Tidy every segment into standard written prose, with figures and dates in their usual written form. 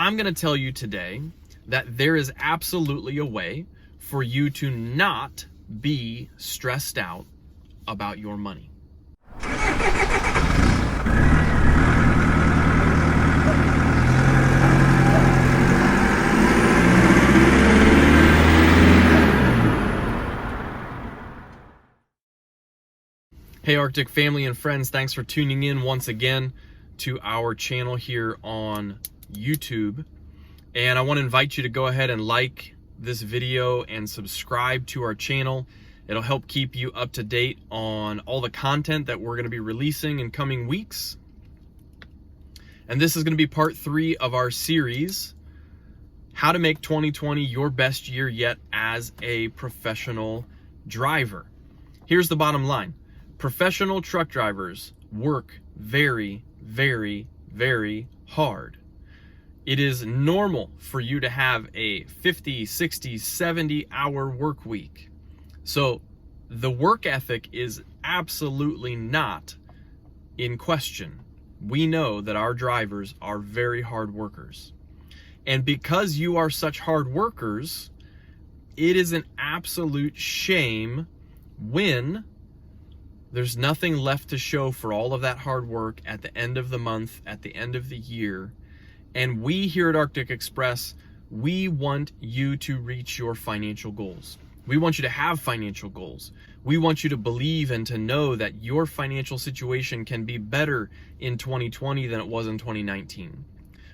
I'm going to tell you today that there is absolutely a way for you to not be stressed out about your money. Hey Arctic family and friends, thanks for tuning in once again to our channel here on YouTube. And I want to invite you to go ahead and like this video and subscribe to our channel. It'll help keep you up to date on all the content that we're going to be releasing in coming weeks. And this is going to be part 3 of our series, How to Make 2020 Your Best Year Yet as a Professional Driver. Here's the bottom line. Professional truck drivers work very, very, very hard. It is normal for you to have a 50, 60, 70-hour work week. So the work ethic is absolutely not in question. We know that our drivers are very hard workers. And because you are such hard workers, it is an absolute shame when there's nothing left to show for all of that hard work at the end of the month, at the end of the year. And we here at Arctic Express, we want you to reach your financial goals. We want you to have financial goals. We want you to believe and to know that your financial situation can be better in 2020 than it was in 2019.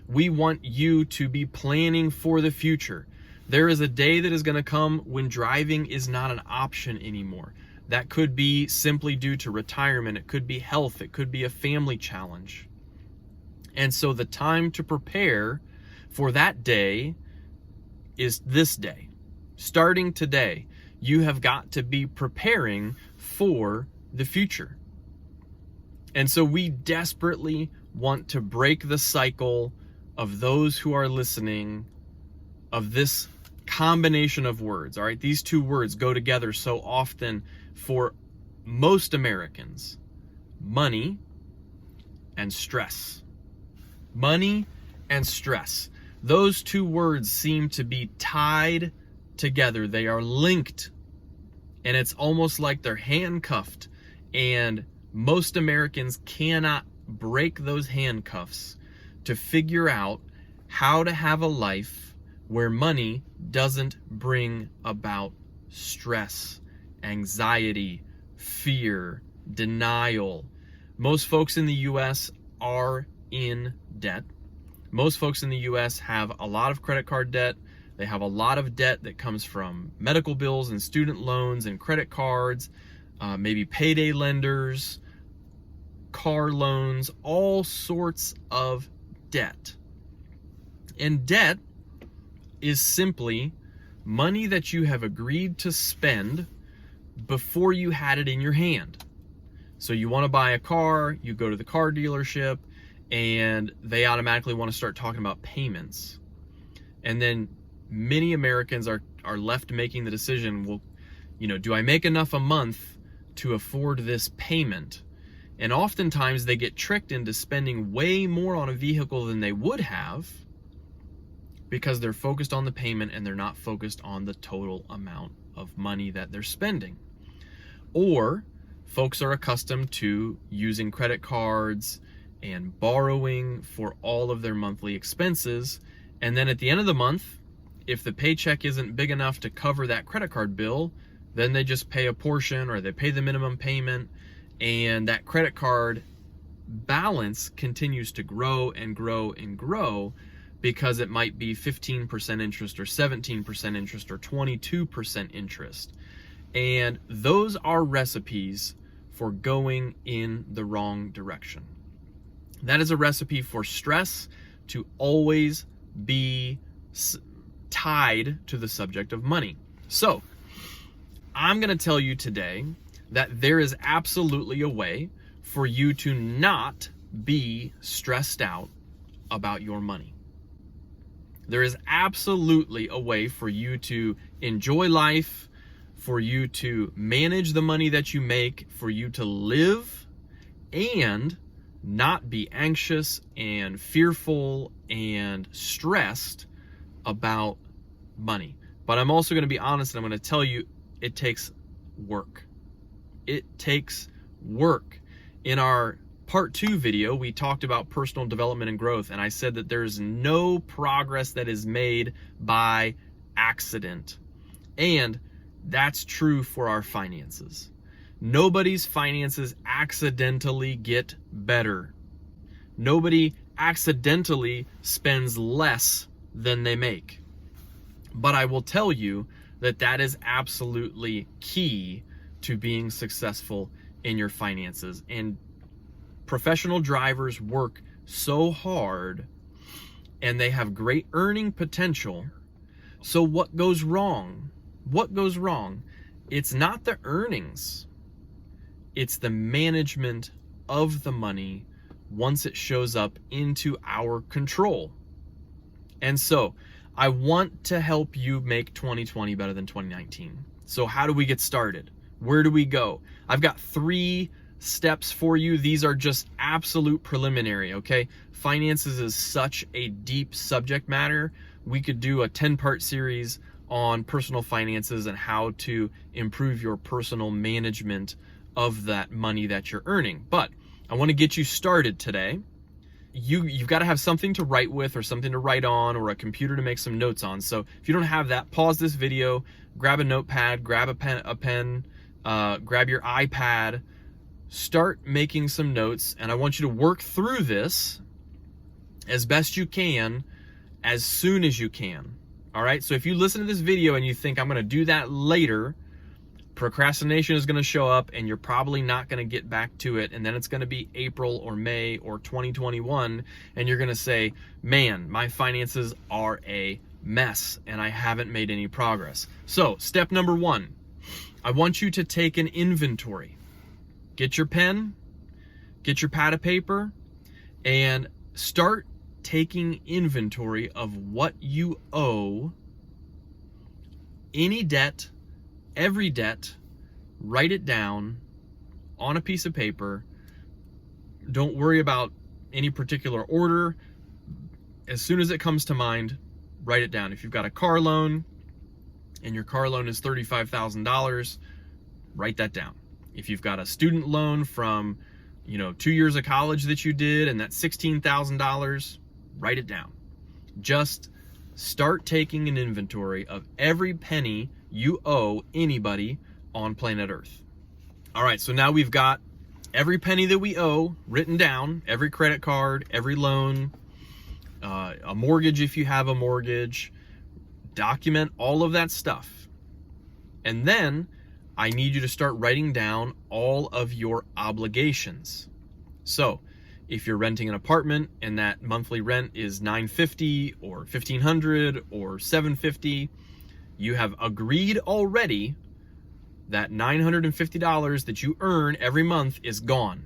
We want you to be planning for the future. There is a day that is going to come when driving is not an option anymore. That could be simply due to retirement. It could be health. It could be a family challenge. And so the time to prepare for that day is this day. Starting today, you have got to be preparing for the future. And so we desperately want to break the cycle of those who are listening of this combination of words. All right, these two words go together so often for most Americans: money and stress. Money and stress. Those two words seem to be tied together. They are linked, and it's almost like they're handcuffed, and most Americans cannot break those handcuffs to figure out how to have a life where money doesn't bring about stress, anxiety, fear, denial. Most folks in the U.S. are in debt. Most folks in the U.S. have a lot of credit card debt. They have a lot of debt that comes from medical bills and student loans and credit cards, maybe payday lenders, car loans, all sorts of debt. And debt is simply money that you have agreed to spend before you had it in your hand. So you want to buy a car, you go to the car dealership, and they automatically want to start talking about payments. And then many Americans are left making the decision, well, do I make enough a month to afford this payment? And oftentimes they get tricked into spending way more on a vehicle than they would have because they're focused on the payment and they're not focused on the total amount of money that they're spending. Or folks are accustomed to using credit cards and borrowing for all of their monthly expenses. And then at the end of the month, if the paycheck isn't big enough to cover that credit card bill, then they just pay a portion or they pay the minimum payment, and that credit card balance continues to grow and grow and grow because it might be 15% interest or 17% interest or 22% interest. And those are recipes for going in the wrong direction. That is a recipe for stress to always be tied to the subject of money. So, I'm going to tell you today that there is absolutely a way for you to not be stressed out about your money. There is absolutely a way for you to enjoy life, for you to manage the money that you make, for you to live, and not be anxious and fearful and stressed about money. But I'm also going to be honest, and I'm going to tell you, it takes work. It takes work. In our part 2 video, we talked about personal development and growth, and I said that there's no progress that is made by accident. And that's true for our finances. Nobody's finances accidentally get better. Nobody accidentally spends less than they make. But I will tell you that that is absolutely key to being successful in your finances. And professional drivers work so hard and they have great earning potential. So what goes wrong? What goes wrong? It's not the earnings. It's the management of the money once it shows up into our control. And so I want to help you make 2020 better than 2019. So how do we get started? Where do we go? I've got 3 steps for you. These are just absolute preliminary, okay? Finances is such a deep subject matter. We could do a 10-part series on personal finances and how to improve your personal management of that money that you're earning. But I want to get you started today. You've got to have something to write with or something to write on or a computer to make some notes on. So if you don't have that, pause this video, grab a notepad, grab a pen, grab your iPad, start making some notes, and I want you to work through this as best you can as soon as you can. All right? So if you listen to this video and you think I'm going to do that later, procrastination is going to show up and you're probably not going to get back to it, and then it's going to be April or May or 2021 and you're going to say, man, my finances are a mess and I haven't made any progress. So step number 1, I want you to take an inventory. Get your pen, get your pad of paper, and start taking inventory of what you owe. Any debt, every debt, write it down on a piece of paper. Don't worry about any particular order. As soon as it comes to mind, write it down. If you've got a car loan and your car loan is $35,000, write that down. If you've got a student loan from, 2 years of college that you did and that's $16,000, write it down. Just start taking an inventory of every penny you owe anybody on planet Earth. All right, so now we've got every penny that we owe written down, every credit card, every loan, a mortgage if you have a mortgage. Document all of that stuff. And then I need you to start writing down all of your obligations. So if you're renting an apartment and that monthly rent is $950 or $1,500 or $750, you have agreed already that $950 that you earn every month is gone,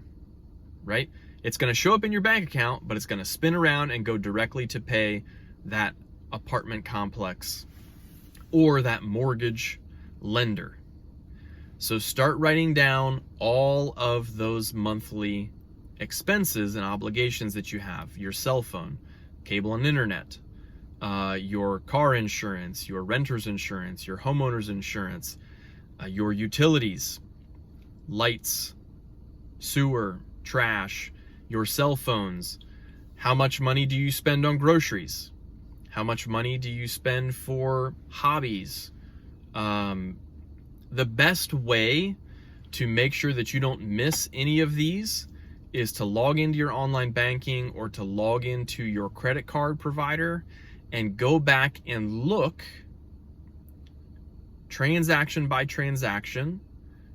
right? It's going to show up in your bank account, but it's going to spin around and go directly to pay that apartment complex or that mortgage lender. So start writing down all of those monthly expenses and obligations that you have. Your cell phone, cable and internet, your car insurance, your renter's insurance, your homeowner's insurance, your utilities, lights, sewer, trash, your cell phones. How much money do you spend on groceries? How much money do you spend for hobbies? The best way to make sure that you don't miss any of these is to log into your online banking or to log into your credit card provider and go back and look transaction by transaction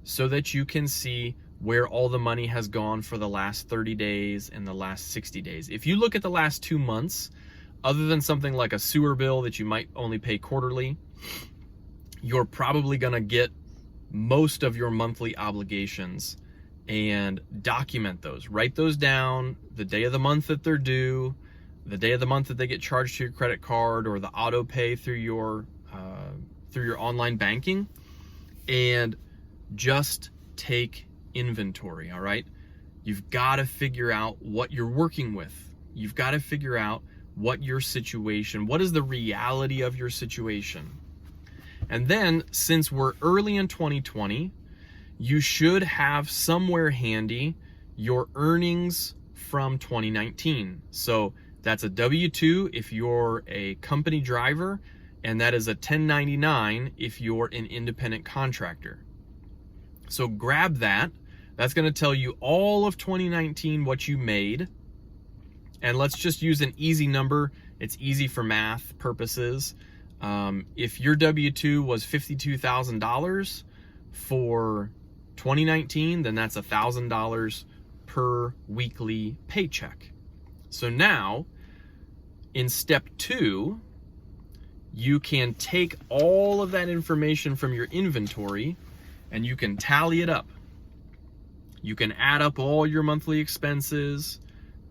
so that you can see where all the money has gone for the last 30 days and the last 60 days. If you look at the last 2 months, other than something like a sewer bill that you might only pay quarterly, you're probably gonna get most of your monthly obligations, and document those. Write those down, the day of the month that they're due, the day of the month that they get charged to your credit card or the auto pay through your online banking, and just take inventory. All right, You've got to figure out what you're working with. You've got to figure out what your situation, what is the reality of your situation. And then, since we're early in 2020, you should have somewhere handy your earnings from 2019. So that's a W-2 if you're a company driver, and that is a 1099 if you're an independent contractor. So grab that. That's going to tell you all of 2019 what you made. And let's just use an easy number. It's easy for math purposes. If your W-2 was $52,000 for 2019, then that's $1,000 per weekly paycheck. So now, in step 2, you can take all of that information from your inventory and you can tally it up. You can add up all your monthly expenses,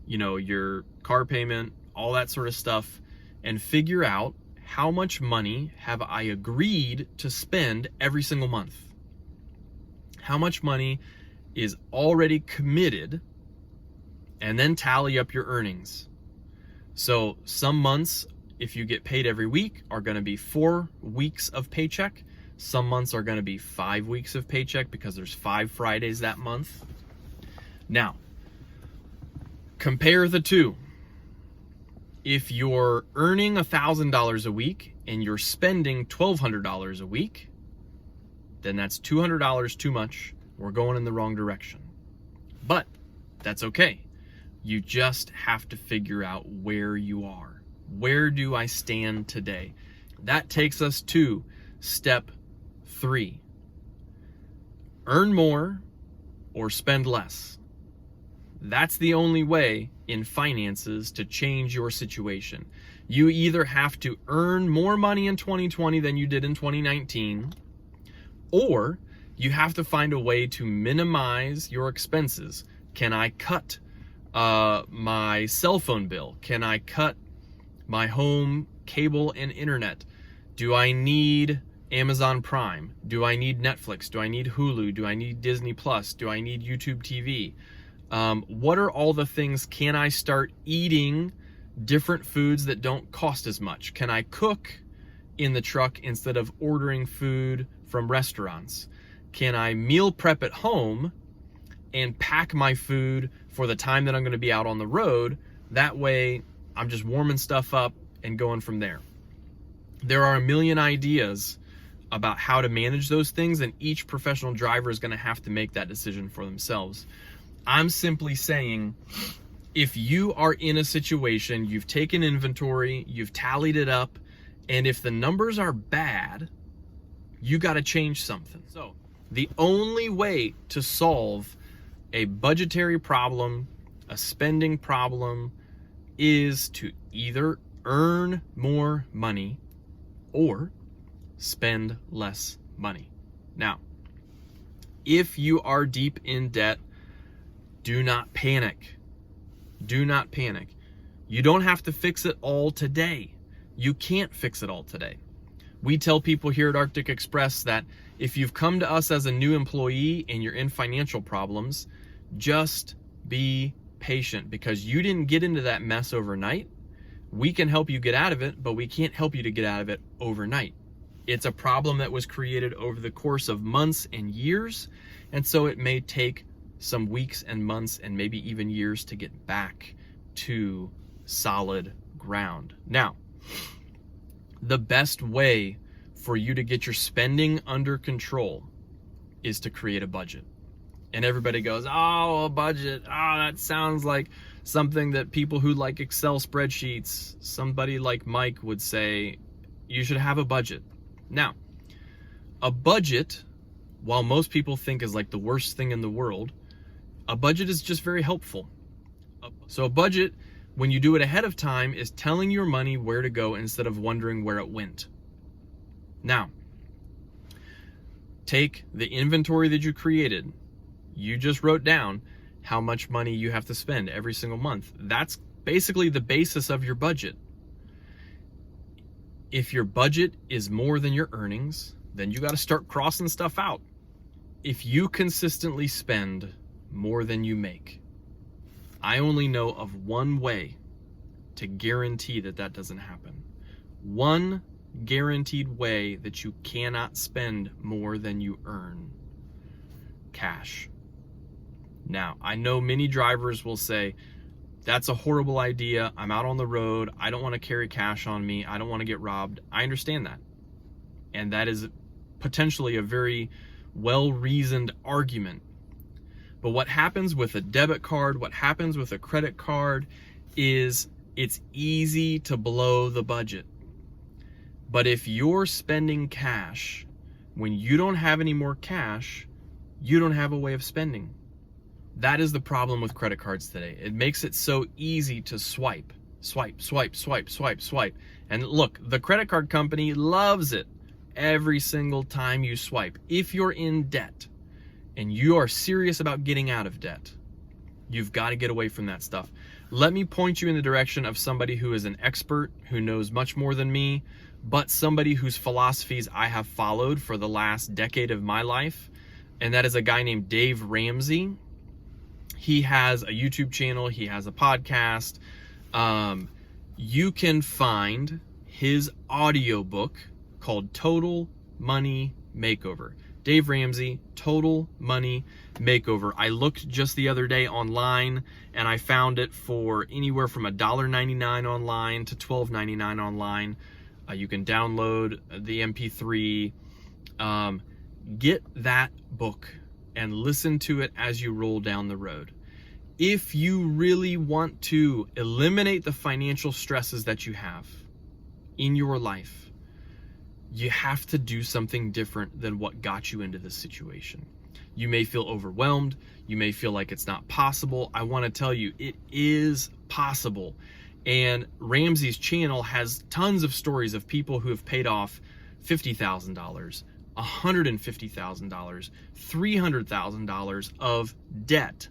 your car payment, all that sort of stuff, and figure out how much money have I agreed to spend every single month. How much money is already committed, and then tally up your earnings. So some months, if you get paid every week, are going to be 4 weeks of paycheck. Some months are going to be 5 weeks of paycheck because there's 5 Fridays that month. Now, compare the two. If you're earning $1,000 a week and you're spending $1,200 a week, then that's $200 too much. We're going in the wrong direction. But that's okay. You just have to figure out where you are. Where do I stand today? That takes us to step 3. Earn more or spend less. That's the only way in finances to change your situation. You either have to earn more money in 2020 than you did in 2019, or you have to find a way to minimize your expenses. Can I cut my cell phone bill? Can I cut my home cable and internet? Do I need Amazon Prime? Do I need Netflix? Do I need Hulu? Do I need Disney Plus? Do I need YouTube TV? What are all the things? Can I start eating different foods that don't cost as much? Can I cook in the truck instead of ordering food from restaurants? Can I meal prep at home and pack my food for the time that I'm going to be out on the road? That way I'm just warming stuff up and going from there. There are a million ideas about how to manage those things, and each professional driver is going to have to make that decision for themselves. I'm simply saying, if you are in a situation, you've taken inventory, you've tallied it up, and if the numbers are bad, you got to change something. So the only way to solve a budgetary problem, a spending problem, is to either earn more money or spend less money. Now, if you are deep in debt, do not panic. Do not panic. You don't have to fix it all today. You can't fix it all today. We tell people here at Arctic Express that if you've come to us as a new employee and you're in financial problems, just be patient, because you didn't get into that mess overnight. We can help you get out of it, but we can't help you to get out of it overnight. It's a problem that was created over the course of months and years, and so it may take some weeks and months and maybe even years to get back to solid ground. Now, the best way for you to get your spending under control is to create a budget. And everybody goes, oh, a budget. Oh, that sounds like something that people who like Excel spreadsheets, somebody like Mike would say, you should have a budget. Now, a budget, while most people think is like the worst thing in the world, a budget is just very helpful. So a budget, when you do it ahead of time, is telling your money where to go instead of wondering where it went. Now, take the inventory that you created. You just wrote down how much money you have to spend every single month. That's basically the basis of your budget. If your budget is more than your earnings, then you got to start crossing stuff out. If you consistently spend more than you make, I only know of one way to guarantee that that doesn't happen. One guaranteed way that you cannot spend more than you earn: cash. Now, I know many drivers will say, that's a horrible idea. I'm out on the road. I don't want to carry cash on me. I don't want to get robbed. I understand that. And that is potentially a very well-reasoned argument. But what happens with a debit card, what happens with a credit card is it's easy to blow the budget. But if you're spending cash, when you don't have any more cash, you don't have a way of spending. That is the problem with credit cards today. It makes it so easy to swipe. And look, the credit card company loves it every single time you swipe. If you're in debt and you are serious about getting out of debt, you've got to get away from that stuff. Let me point you in the direction of somebody who is an expert, who knows much more than me, but somebody whose philosophies I have followed for the last decade of my life. And that is a guy named Dave Ramsey. He has a YouTube channel. He has a podcast. You can find his audiobook called Total Money Makeover. Dave Ramsey, Total Money Makeover. I looked just the other day online and I found it for anywhere from $1.99 online to $12.99 online. You can download the MP3. Get that book and listen to it as you roll down the road. If you really want to eliminate the financial stresses that you have in your life, you have to do something different than what got you into this situation. You may feel overwhelmed. You may feel like it's not possible. I want to tell you, it is possible. And Ramsey's channel has tons of stories of people who have paid off $50,000, $150,000, $300,000 of debt.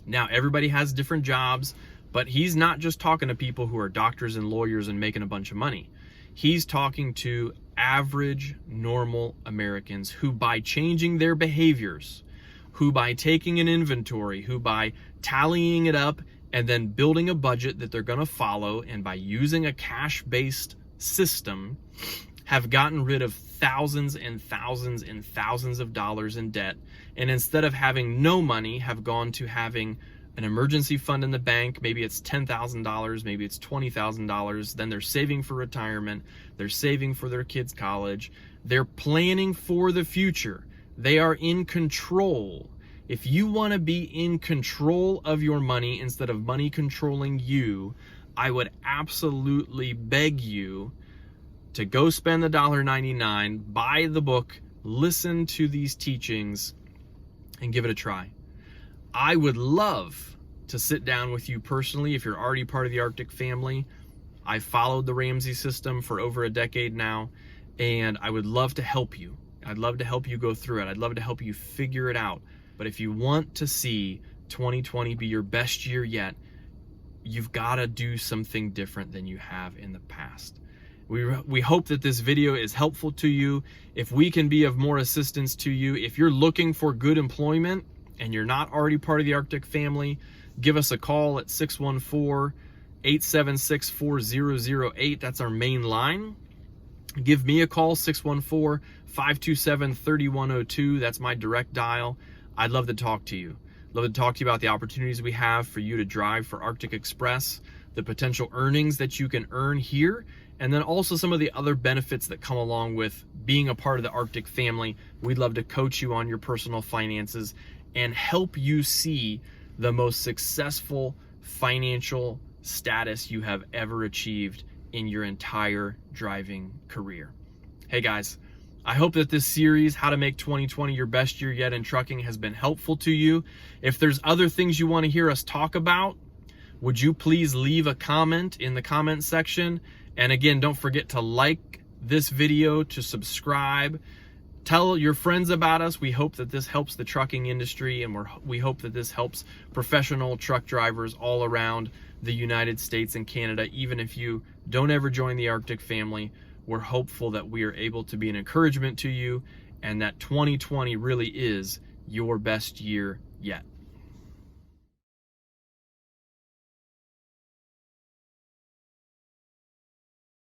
Now, everybody has different jobs, but he's not just talking to people who are doctors and lawyers and making a bunch of money. He's talking to average, normal Americans who, by changing their behaviors, who by taking an inventory, who by tallying it up and then building a budget that they're going to follow, and by using a cash-based system, have gotten rid of thousands and thousands and thousands of dollars in debt. And instead of having no money, have gone to having an emergency fund in the bank. Maybe it's $10,000, maybe it's $20,000. Then they're saving for retirement. They're saving for their kids' college. They're planning for the future. They are in control. If you want to be in control of your money instead of money controlling you, I would absolutely beg you to go spend the $1.99, buy the book, listen to these teachings, and give it a try. I would love to sit down with you personally if you're already part of the Arctic family. I've followed the Ramsey system for over a decade now, and I would love to help you. I'd love to help you go through it. I'd love to help you figure it out. But if you want to see 2020 be your best year yet, you've got to do something different than you have in the past. We hope that this video is helpful to you. If we can be of more assistance to you, if you're looking for good employment and you're not already part of the Arctic family, give us a call at 614-876-4008. That's our main line. Give me a call, 614-527-3102. That's my direct dial. I'd love to talk to you. Love to talk to you about the opportunities we have for you to drive for Arctic Express, the potential earnings that you can earn here, and then also some of the other benefits that come along with being a part of the Arctic family. We'd love to coach you on your personal finances and help you see the most successful financial status you have ever achieved in your entire driving career. Hey guys, I hope that this series, How to Make 2020 Your Best Year Yet in Trucking, has been helpful to you. If there's other things you want to hear us talk about, would you please leave a comment in the comment section? And again, don't forget to like this video, to subscribe, tell your friends about us. We hope that this helps the trucking industry, and we hope that this helps professional truck drivers all around the United States and Canada. Even if you don't ever join the Arctic family, we're hopeful that we are able to be an encouragement to you and that 2020 really is your best year yet.